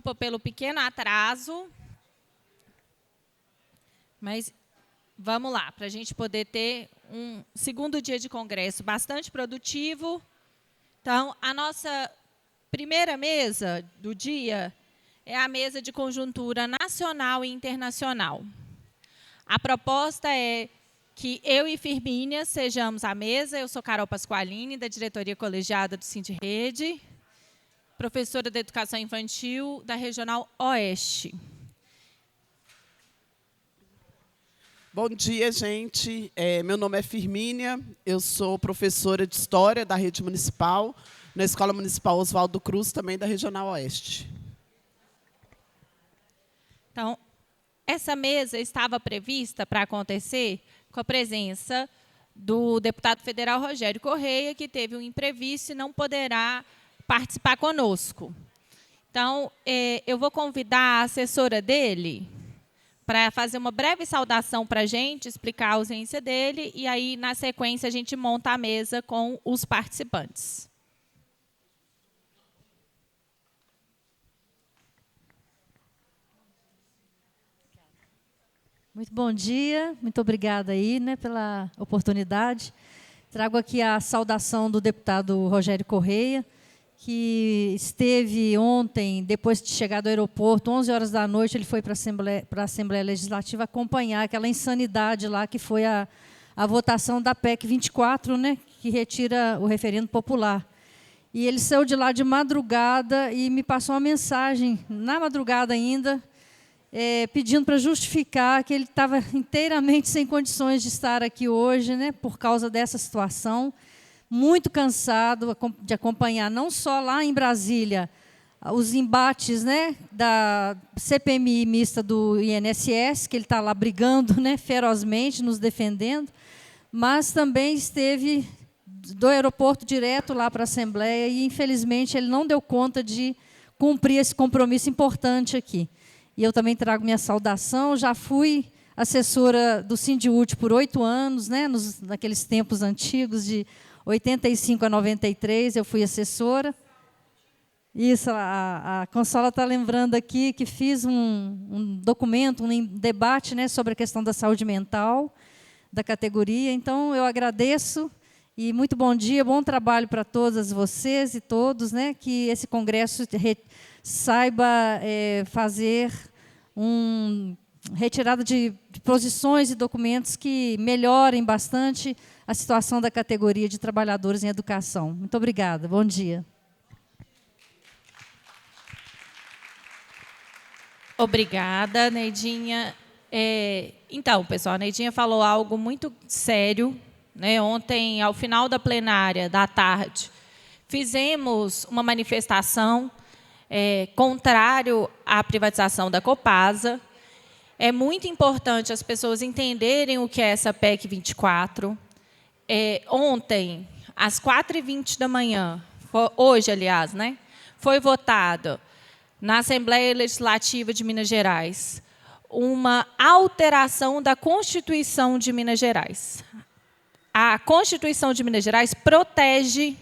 desculpa pelo pequeno atraso, mas vamos lá, para a gente poder ter um segundo dia de congresso bastante produtivo. Então, a nossa primeira mesa do dia é a mesa de conjuntura nacional e internacional. A proposta é que eu e Firmínia sejamos a mesa. Eu sou Carol Pasqualini, da diretoria colegiada do Sindirrede, professora da Educação Infantil da Regional Oeste. Bom dia, gente. Meu nome é Firmínia, eu sou professora de História da Rede Municipal, na Escola Municipal Oswaldo Cruz, também da Regional Oeste. Então, essa mesa estava prevista para acontecer com a presença do deputado federal Rogério Correia, que teve um imprevisto e não poderá participar conosco. Então, eu vou convidar a assessora dele para fazer uma breve saudação para a gente, explicar a ausência dele, e aí, na sequência, a gente monta a mesa com os participantes. Muito bom dia, muito obrigada aí, pela oportunidade. Trago aqui a saudação do deputado Rogério Correia, que esteve ontem, depois de chegar do aeroporto, 11 horas da noite, ele foi para a Assembleia Legislativa acompanhar aquela insanidade lá, que foi a votação da PEC 24, que retira o referendo popular. E ele saiu de lá de madrugada e me passou uma mensagem, na madrugada ainda, pedindo para justificar que ele estava inteiramente sem condições de estar aqui hoje, por causa dessa situação. Muito cansado de acompanhar, não só lá em Brasília, os embates da CPMI mista do INSS, que ele está lá brigando ferozmente, nos defendendo, mas também esteve do aeroporto direto lá para a Assembleia e, infelizmente, ele não deu conta de cumprir esse compromisso importante aqui. E eu também trago minha saudação, já fui assessora do Sindiúte por 8 anos, naqueles tempos antigos, de 85 a 93, eu fui assessora. Isso, a Consola está lembrando aqui que fiz um documento, um debate sobre a questão da saúde mental, da categoria. Então, eu agradeço e muito bom dia, bom trabalho para todas vocês e todos, que esse congresso saiba fazer retirada de posições e documentos que melhorem bastante a situação da categoria de trabalhadores em educação. Muito obrigada. Bom dia. Obrigada, Neidinha. Então, pessoal, a Neidinha falou algo muito sério. Ontem, ao final da plenária da tarde, fizemos uma manifestação contrário à privatização da Copasa. É muito importante as pessoas entenderem o que é essa PEC 24. Ontem, às 4h20 da manhã, hoje, aliás, foi votado na Assembleia Legislativa de Minas Gerais uma alteração da Constituição de Minas Gerais. A Constituição de Minas Gerais protege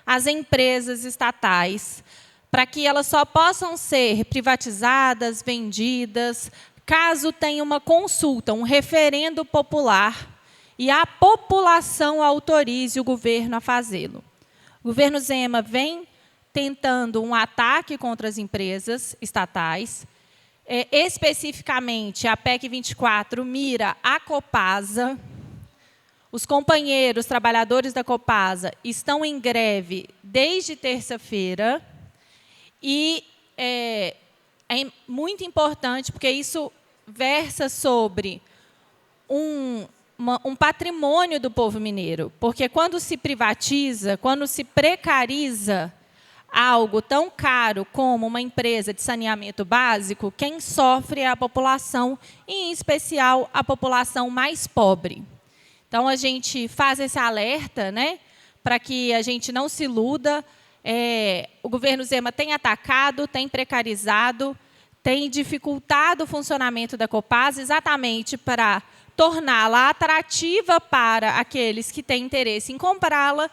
as empresas estatais para que elas só possam ser privatizadas, vendidas, caso tenha uma consulta, um referendo popular, e a população autorize o governo a fazê-lo. O governo Zema vem tentando um ataque contra as empresas estatais. Especificamente, a PEC 24 mira a Copasa. Os companheiros trabalhadores da Copasa estão em greve desde terça-feira. E é muito importante, porque isso versa sobre um patrimônio do povo mineiro. Porque quando se privatiza, quando se precariza algo tão caro como uma empresa de saneamento básico, quem sofre é a população, e, em especial, a população mais pobre. Então, a gente faz esse alerta, para que a gente não se iluda. O governo Zema tem atacado, tem precarizado, tem dificultado o funcionamento da Copasa exatamente para torná-la atrativa para aqueles que têm interesse em comprá-la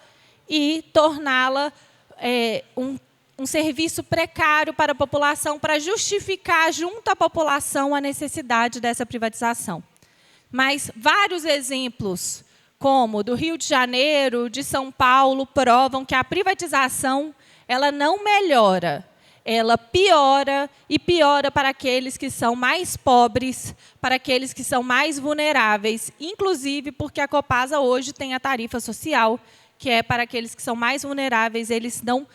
e torná-la um serviço precário para a população, para justificar junto à população a necessidade dessa privatização. Mas vários exemplos, como do Rio de Janeiro, de São Paulo, provam que a privatização ela não melhora, ela piora e piora para aqueles que são mais pobres, para aqueles que são mais vulneráveis, inclusive porque a Copasa hoje tem a tarifa social, que é para aqueles que são mais vulneráveis, eles não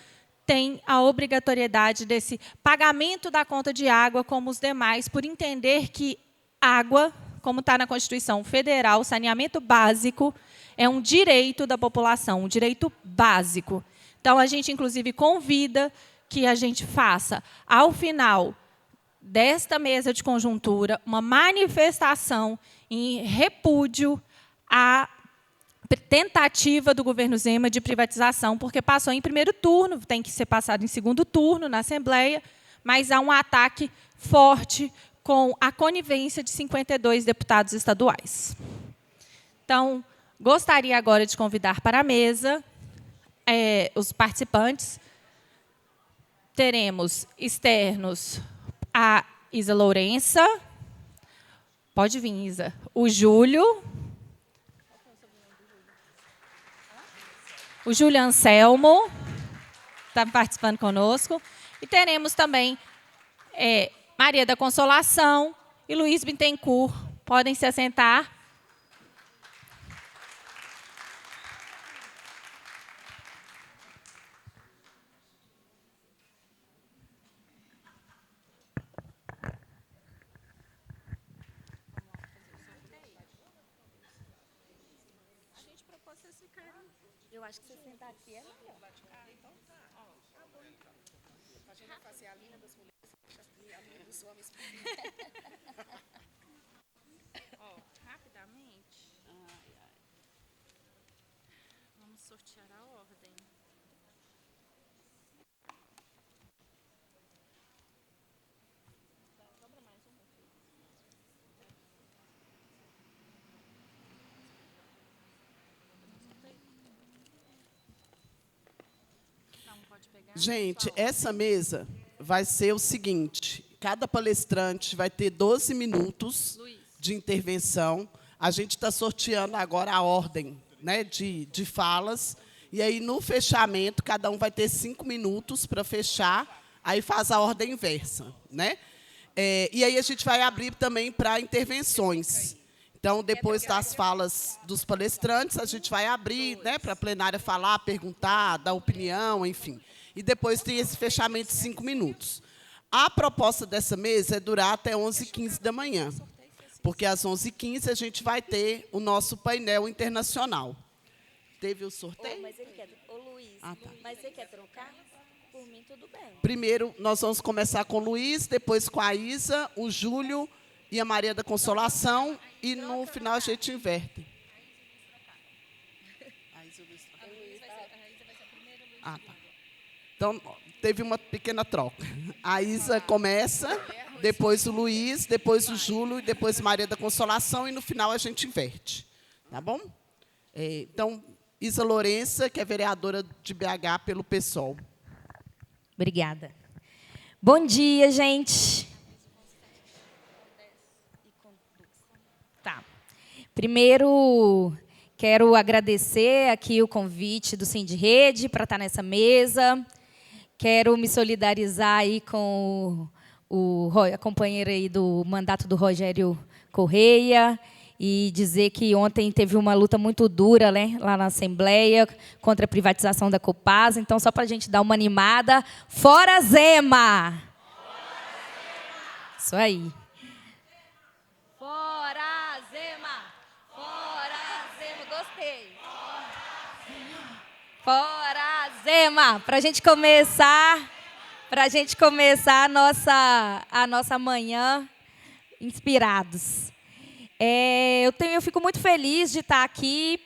têm a obrigatoriedade desse pagamento da conta de água como os demais, por entender que água, como está na Constituição Federal, saneamento básico é um direito da população, um direito básico. Então, a gente, inclusive, convida que a gente faça, ao final desta mesa de conjuntura, uma manifestação em repúdio à tentativa do governo Zema de privatização, porque passou em primeiro turno, tem que ser passado em segundo turno na Assembleia, mas há um ataque forte com a conivência de 52 deputados estaduais. Então, gostaria agora de convidar para a mesa os participantes. Teremos externos a Isa Lourença. Pode vir, Isa. O Júlio. O Júlio Anselmo está participando conosco. E teremos também Maria da Consolação e Luiz Bittencourt. Podem se assentar. Eu acho que você sentar aqui é melhor. Então tá. A gente vai fazer a linha das mulheres e a linha dos homens. Rapidamente. Vamos sortear a ordem. Sobra mais um. Gente, essa mesa vai ser o seguinte, cada palestrante vai ter 12 minutos de intervenção. A gente está sorteando agora a ordem, né, de falas, e aí, no fechamento, cada um vai ter 5 minutos para fechar, aí faz a ordem inversa. Né? E aí a gente vai abrir também para intervenções. Então, depois das falas dos palestrantes, a gente vai abrir, né, para a plenária falar, perguntar, dar opinião, enfim. E depois tem esse fechamento de 5 minutos. A proposta dessa mesa é durar até 11h15 da manhã, porque às 11h15 a gente vai ter o nosso painel internacional. Teve o sorteio? Mas ele quer... Ô, Luiz, tá. Mas você quer trocar? Por mim, tudo bem. Primeiro, nós vamos começar com o Luiz, depois com a Isa, o Júlio e a Maria da Consolação, e no final a gente inverte. Tá. Então, teve uma pequena troca. A Isa começa, depois o Luiz, depois o Júlio, e depois Maria da Consolação, e no final a gente inverte. Tá bom? Então, Isa Lourença, que é vereadora de BH pelo PSOL. Obrigada. Bom dia, gente. Tá. Primeiro, quero agradecer aqui o convite do Sindirrede para estar nessa mesa. Quero me solidarizar aí com a companheira aí do mandato do Rogério Correia e dizer que ontem teve uma luta muito dura, né, lá na Assembleia contra a privatização da Copasa. Então, só para a gente dar uma animada, fora Zema! Isso aí. Fora Zema! Fora Zema! Gostei! Fora Zema! Para a gente começar a nossa manhã inspirados. Eu fico muito feliz de estar aqui,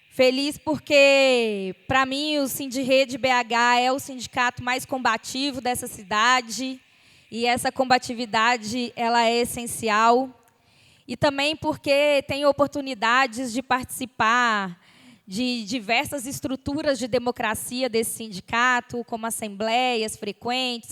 feliz porque, para mim, o Sindirrede BH é o sindicato mais combativo dessa cidade, e essa combatividade ela é essencial. E também porque tenho oportunidades de participar de diversas estruturas de democracia desse sindicato, como assembleias frequentes,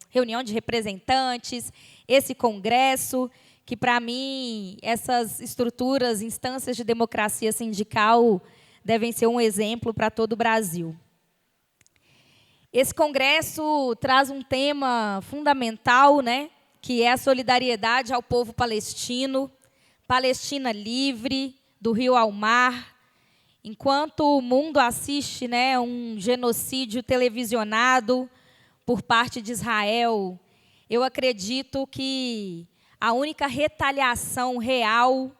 reunião de representantes, esse congresso, que, para mim, essas estruturas, instâncias de democracia sindical devem ser um exemplo para todo o Brasil. Esse congresso traz um tema fundamental, né, que é a solidariedade ao povo palestino, Palestina livre, do rio ao mar. Enquanto o mundo assiste, né, um genocídio televisionado por parte de Israel, eu acredito que a única retaliação real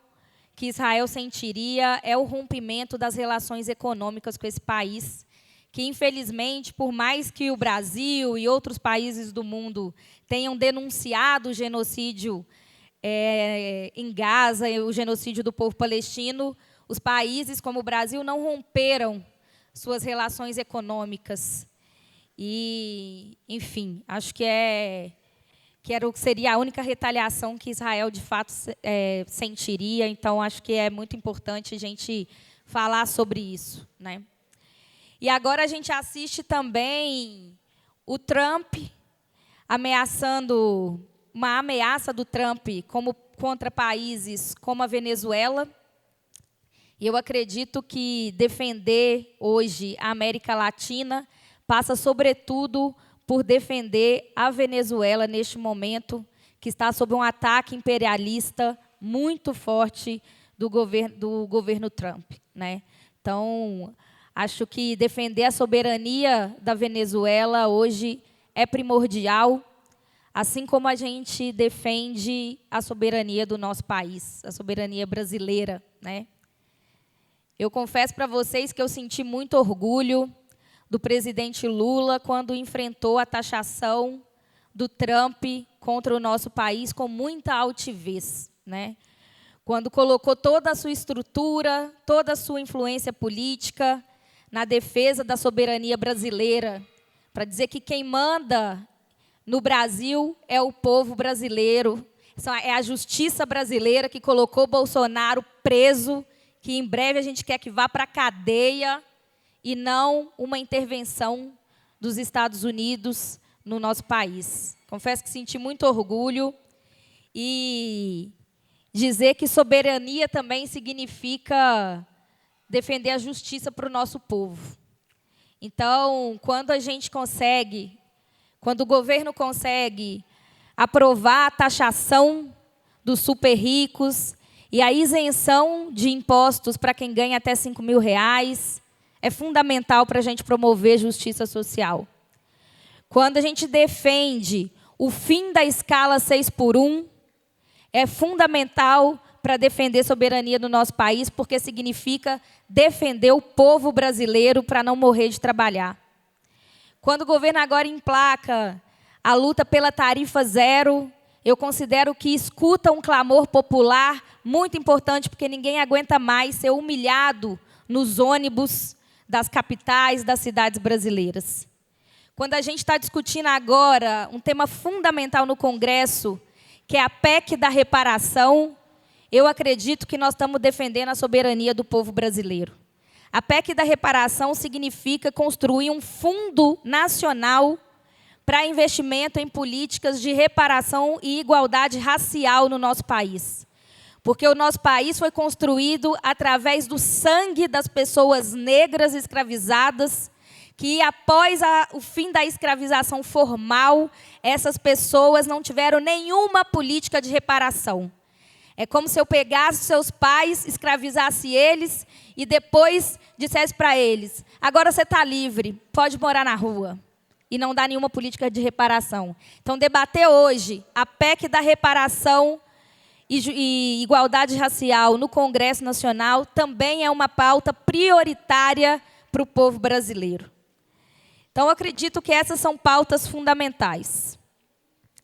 que Israel sentiria é o rompimento das relações econômicas com esse país, que, infelizmente, por mais que o Brasil e outros países do mundo tenham denunciado o genocídio em Gaza, o genocídio do povo palestino, os países como o Brasil não romperam suas relações econômicas. E, enfim, acho que seria a única retaliação que Israel, de fato, sentiria. Então, acho que é muito importante a gente falar sobre isso, né? E agora a gente assiste também o Trump uma ameaça do Trump contra países como a Venezuela. E eu acredito que defender hoje a América Latina passa, sobretudo, por defender a Venezuela neste momento, que está sob um ataque imperialista muito forte do governo Trump, né? Então, acho que defender a soberania da Venezuela hoje é primordial, assim como a gente defende a soberania do nosso país, a soberania brasileira, né? Eu confesso para vocês que eu senti muito orgulho do presidente Lula quando enfrentou a taxação do Trump contra o nosso país com muita altivez, né? Quando colocou toda a sua estrutura, toda a sua influência política na defesa da soberania brasileira, para dizer que quem manda no Brasil é o povo brasileiro, é a justiça brasileira que colocou Bolsonaro preso, que em breve a gente quer que vá para a cadeia, e não uma intervenção dos Estados Unidos no nosso país. Confesso que senti muito orgulho, e dizer que soberania também significa defender a justiça para o nosso povo. Então, quando o governo consegue aprovar a taxação dos super ricos e a isenção de impostos para quem ganha até R$5.000, é fundamental para a gente promover justiça social. Quando a gente defende o fim da escala 6x1, é fundamental para defender a soberania do nosso país, porque significa defender o povo brasileiro para não morrer de trabalhar. Quando o governo agora emplaca a luta pela tarifa zero, eu considero que escuta um clamor popular muito importante, porque ninguém aguenta mais ser humilhado nos ônibus das capitais, das cidades brasileiras. Quando a gente está discutindo agora um tema fundamental no Congresso, que é a PEC da reparação, eu acredito que nós estamos defendendo a soberania do povo brasileiro. A PEC da reparação significa construir um fundo nacional para investimento em políticas de reparação e igualdade racial no nosso país. Porque o nosso país foi construído através do sangue das pessoas negras escravizadas, que após o fim da escravização formal, essas pessoas não tiveram nenhuma política de reparação. É como se eu pegasse seus pais, escravizasse eles e depois dissesse para eles: agora você está livre, pode morar na rua. E não dar nenhuma política de reparação. Então, debater hoje a PEC da reparação e igualdade racial no Congresso Nacional também é uma pauta prioritária para o povo brasileiro. Então, eu acredito que essas são pautas fundamentais.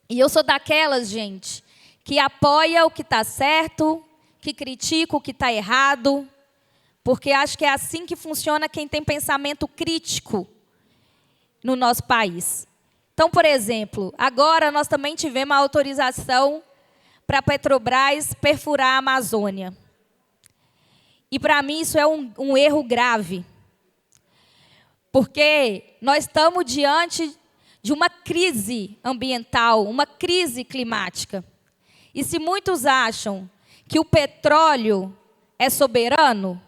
E eu sou daquelas, gente, que apoia o que está certo, que critica o que está errado, porque acho que é assim que funciona quem tem pensamento crítico no nosso país. Então, por exemplo, agora nós também tivemos a autorização para a Petrobras perfurar a Amazônia. E, para mim, isso é um erro grave. Porque nós estamos diante de uma crise ambiental, uma crise climática. E se muitos acham que o petróleo é soberano,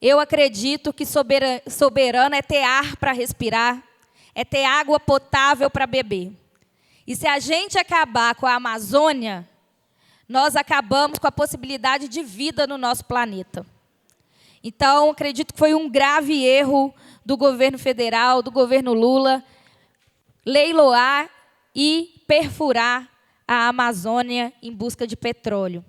eu acredito que soberano é ter ar para respirar, é ter água potável para beber. E se a gente acabar com a Amazônia, nós acabamos com a possibilidade de vida no nosso planeta. Então, acredito que foi um grave erro do governo federal, do governo Lula, leiloar e perfurar a Amazônia em busca de petróleo.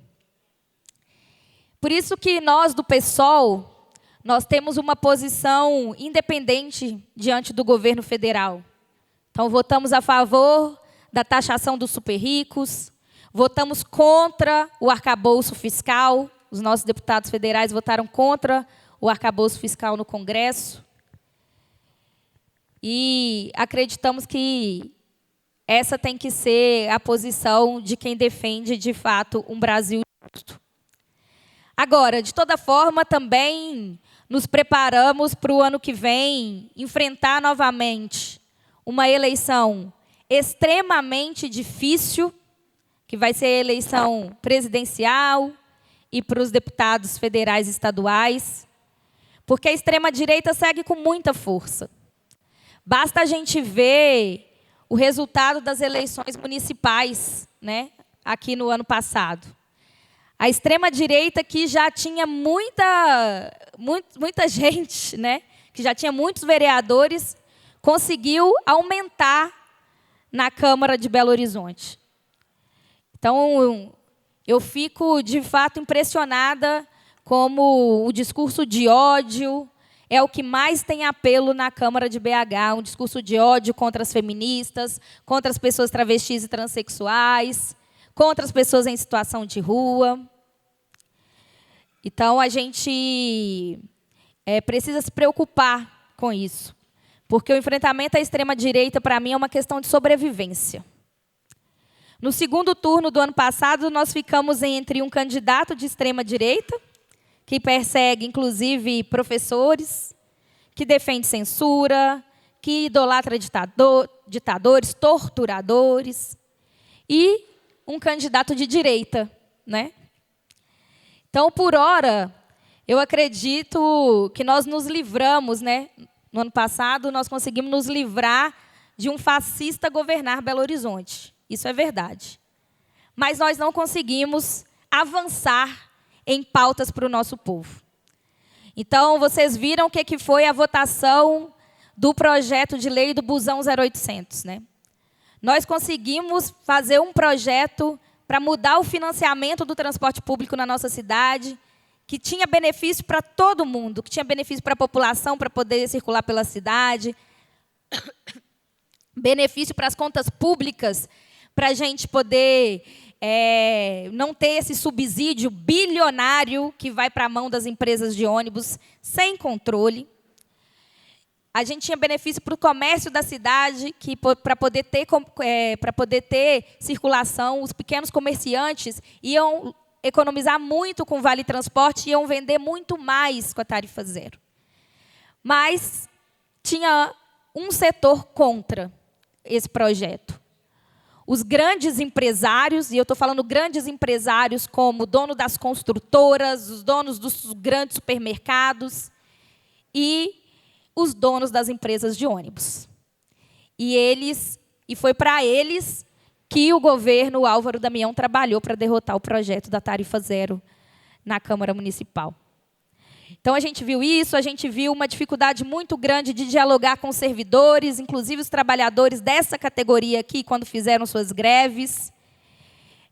Por isso que nós, do PSOL, nós temos uma posição independente diante do governo federal. Então, votamos a favor da taxação dos super-ricos, votamos contra o arcabouço fiscal, os nossos deputados federais votaram contra o arcabouço fiscal no Congresso. E acreditamos que essa tem que ser a posição de quem defende, de fato, um Brasil justo. Agora, de toda forma, também nos preparamos para o ano que vem enfrentar novamente uma eleição extremamente difícil, que vai ser a eleição presidencial e para os deputados federais e estaduais, porque a extrema-direita segue com muita força. Basta a gente ver o resultado das eleições municipais, né, aqui no ano passado. A extrema-direita, que já tinha muita gente, né, que já tinha muitos vereadores, conseguiu aumentar na Câmara de Belo Horizonte. Então, eu fico, de fato, impressionada como o discurso de ódio é o que mais tem apelo na Câmara de BH, um discurso de ódio contra as feministas, contra as pessoas travestis e transexuais, contra as pessoas em situação de rua. Então, a gente precisa se preocupar com isso, porque o enfrentamento à extrema-direita, para mim, é uma questão de sobrevivência. No segundo turno do ano passado, nós ficamos entre um candidato de extrema-direita, que persegue, inclusive, professores, que defende censura, que idolatra ditadores, torturadores, e um candidato de direita, né? Então, por hora, eu acredito que nós nos livramos, né? No ano passado, nós conseguimos nos livrar de um fascista governar Belo Horizonte. Isso é verdade. Mas nós não conseguimos avançar em pautas para o nosso povo. Então, vocês viram o que foi a votação do projeto de lei do Busão 0800, né? Nós conseguimos fazer um projeto para mudar o financiamento do transporte público na nossa cidade, que tinha benefício para todo mundo, que tinha benefício para a população, para poder circular pela cidade, benefício para as contas públicas, para a gente poder não ter esse subsídio bilionário que vai para a mão das empresas de ônibus sem controle. A gente tinha benefício para o comércio da cidade, que para poder ter circulação, os pequenos comerciantes iam economizar muito com o Vale Transporte e iam vender muito mais com a tarifa zero. Mas tinha um setor contra esse projeto. Os grandes empresários, e eu estou falando grandes empresários como o dono das construtoras, os donos dos grandes supermercados e os donos das empresas de ônibus. E foi para eles que o governo Álvaro Damião trabalhou para derrotar o projeto da tarifa zero na Câmara Municipal. Então, a gente viu isso, a gente viu uma dificuldade muito grande de dialogar com os servidores, inclusive os trabalhadores dessa categoria aqui, quando fizeram suas greves.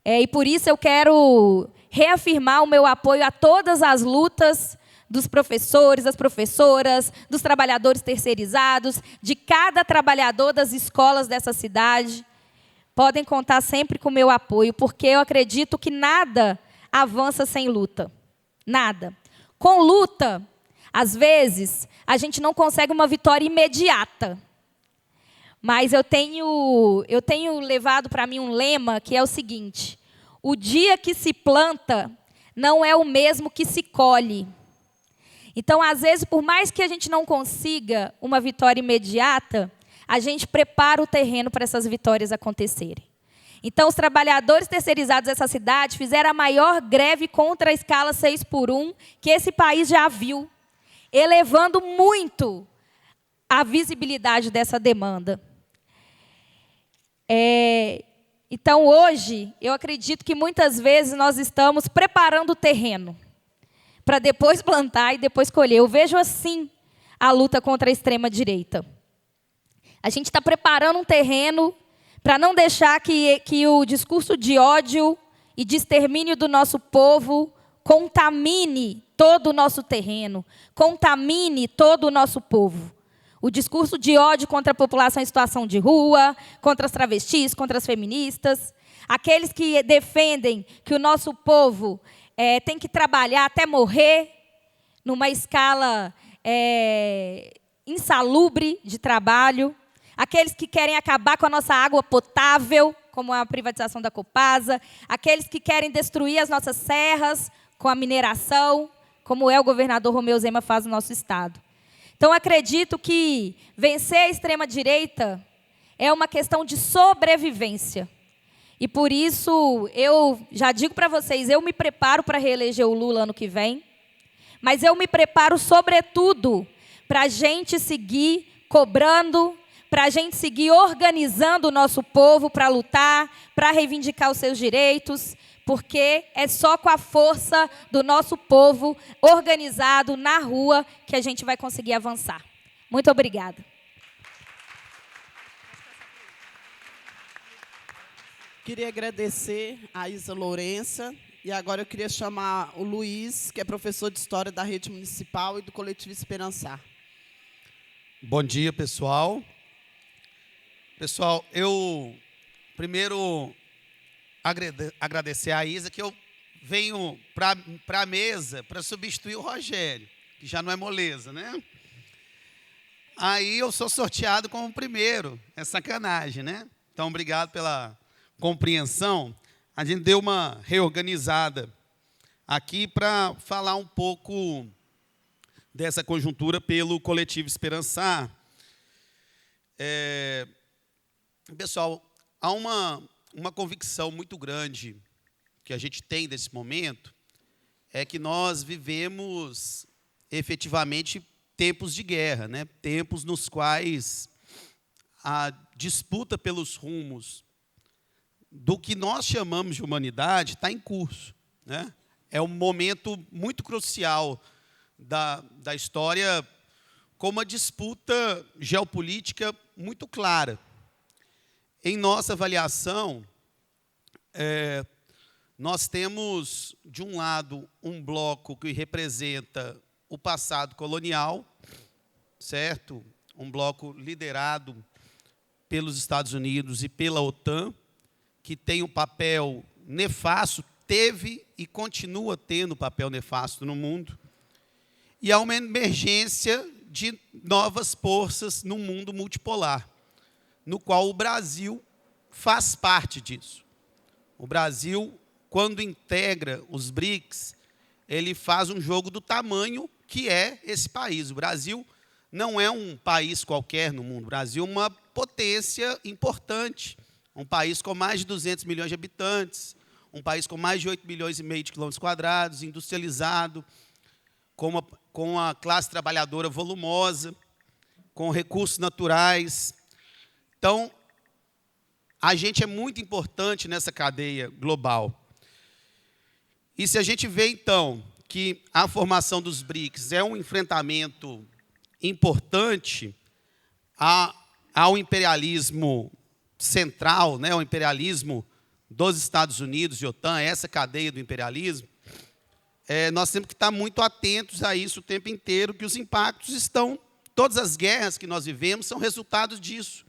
E por isso eu quero reafirmar o meu apoio a todas as lutas dos professores, das professoras, dos trabalhadores terceirizados, de cada trabalhador das escolas dessa cidade. Podem contar sempre com o meu apoio, porque eu acredito que nada avança sem luta. Nada. Com luta, às vezes, a gente não consegue uma vitória imediata. Mas eu tenho levado para mim um lema que é o seguinte: o dia que se planta não é o mesmo que se colhe. Então, às vezes, por mais que a gente não consiga uma vitória imediata, a gente prepara o terreno para essas vitórias acontecerem. Então, os trabalhadores terceirizados dessa cidade fizeram a maior greve contra a escala 6x1 que esse país já viu, elevando muito a visibilidade dessa demanda. Então, hoje, eu acredito que muitas vezes nós estamos preparando o terreno para depois plantar e depois colher. Eu vejo assim a luta contra a extrema-direita. A gente está preparando um terreno para não deixar que o discurso de ódio e de extermínio do nosso povo contamine todo o nosso terreno, contamine todo o nosso povo. O discurso de ódio contra a população em situação de rua, contra as travestis, contra as feministas, aqueles que defendem que o nosso povo tem que trabalhar até morrer, numa escala insalubre de trabalho, aqueles que querem acabar com a nossa água potável, como a privatização da Copasa, aqueles que querem destruir as nossas serras com a mineração, como o governador Romeu Zema faz no nosso estado. Então, acredito que vencer a extrema-direita é uma questão de sobrevivência. E, por isso, eu já digo para vocês, eu me preparo para reeleger o Lula ano que vem, mas eu me preparo, sobretudo, para a gente seguir cobrando, para a gente seguir organizando o nosso povo para lutar, para reivindicar os seus direitos, porque é só com a força do nosso povo organizado na rua que a gente vai conseguir avançar. Muito obrigada. Queria agradecer a Isa Lourença, e agora eu queria chamar o Luiz, que é professor de História da Rede Municipal e do Coletivo Esperançar. Bom dia, pessoal. Pessoal, eu primeiro agradecer a Isa, que eu venho para a mesa para substituir o Rogério, que já não é moleza, né? Aí eu sou sorteado como primeiro, é sacanagem, né? Então, obrigado pela compreensão. A gente deu uma reorganizada aqui para falar um pouco dessa conjuntura pelo Coletivo Esperançar. Pessoal, há uma convicção muito grande que a gente tem nesse momento, é que nós vivemos efetivamente tempos de guerra, né? Tempos nos quais a disputa pelos rumos do que nós chamamos de humanidade está em curso, né? É um momento muito crucial da história, com uma disputa geopolítica muito clara. Em nossa avaliação, nós temos, de um lado, um bloco que representa o passado colonial, certo? Um bloco liderado pelos Estados Unidos e pela OTAN, que tem um papel nefasto, teve e continua tendo papel nefasto no mundo, e há uma emergência de novas forças no mundo multipolar, no qual o Brasil faz parte disso. O Brasil, quando integra os BRICS, ele faz um jogo do tamanho que é esse país. O Brasil não é um país qualquer no mundo. O Brasil é uma potência importante, um país com mais de 200 milhões de habitantes, um país com mais de 8,5 milhões de quilômetros quadrados, industrializado, com a classe trabalhadora volumosa, com recursos naturais. Então, a gente é muito importante nessa cadeia global. E se a gente vê, então, que a formação dos BRICS é um enfrentamento importante ao imperialismo central, né, ao imperialismo dos Estados Unidos e OTAN, essa cadeia do imperialismo, nós temos que estar muito atentos a isso o tempo inteiro, que os impactos estão, todas as guerras que nós vivemos são resultados disso.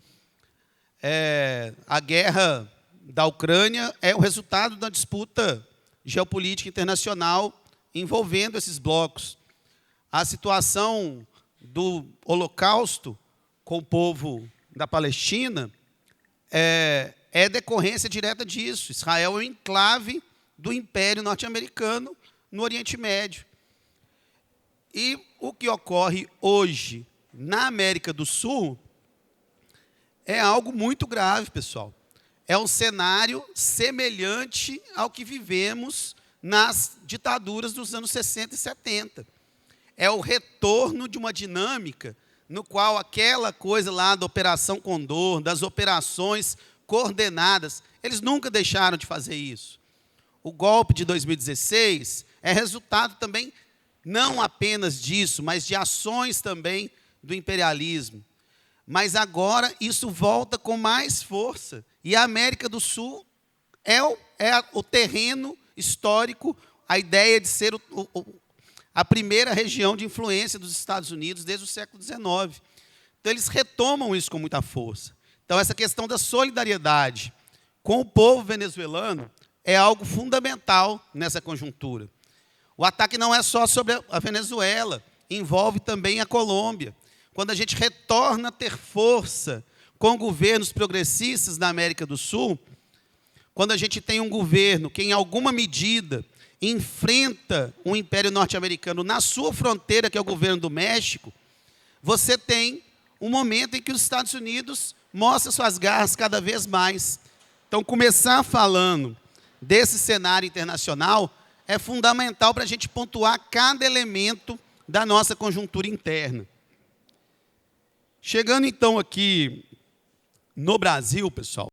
A guerra da Ucrânia é o resultado da disputa geopolítica internacional envolvendo esses blocos. A situação do Holocausto com o povo da Palestina é decorrência direta disso. Israel é um enclave do Império Norte-Americano no Oriente Médio. E o que ocorre hoje na América do Sul é algo muito grave, pessoal. É um cenário semelhante ao que vivemos nas ditaduras dos anos 60 e 70. É o retorno de uma dinâmica no qual aquela coisa lá da Operação Condor, das operações coordenadas, eles nunca deixaram de fazer isso. O golpe de 2016 é resultado também não apenas disso, mas de ações também do imperialismo. Mas agora isso volta com mais força. E a América do Sul é o terreno histórico, a ideia de ser a primeira região de influência dos Estados Unidos desde o século XIX. Então, eles retomam isso com muita força. Então, essa questão da solidariedade com o povo venezuelano é algo fundamental nessa conjuntura. O ataque não é só sobre a Venezuela, envolve também a Colômbia. Quando a gente retorna a ter força com governos progressistas na América do Sul, quando a gente tem um governo que, em alguma medida, enfrenta o Império Norte-Americano na sua fronteira, que é o governo do México, você tem um momento em que os Estados Unidos mostram suas garras cada vez mais. Então, começar falando desse cenário internacional é fundamental para a gente pontuar cada elemento da nossa conjuntura interna. Chegando, então, aqui no Brasil, pessoal,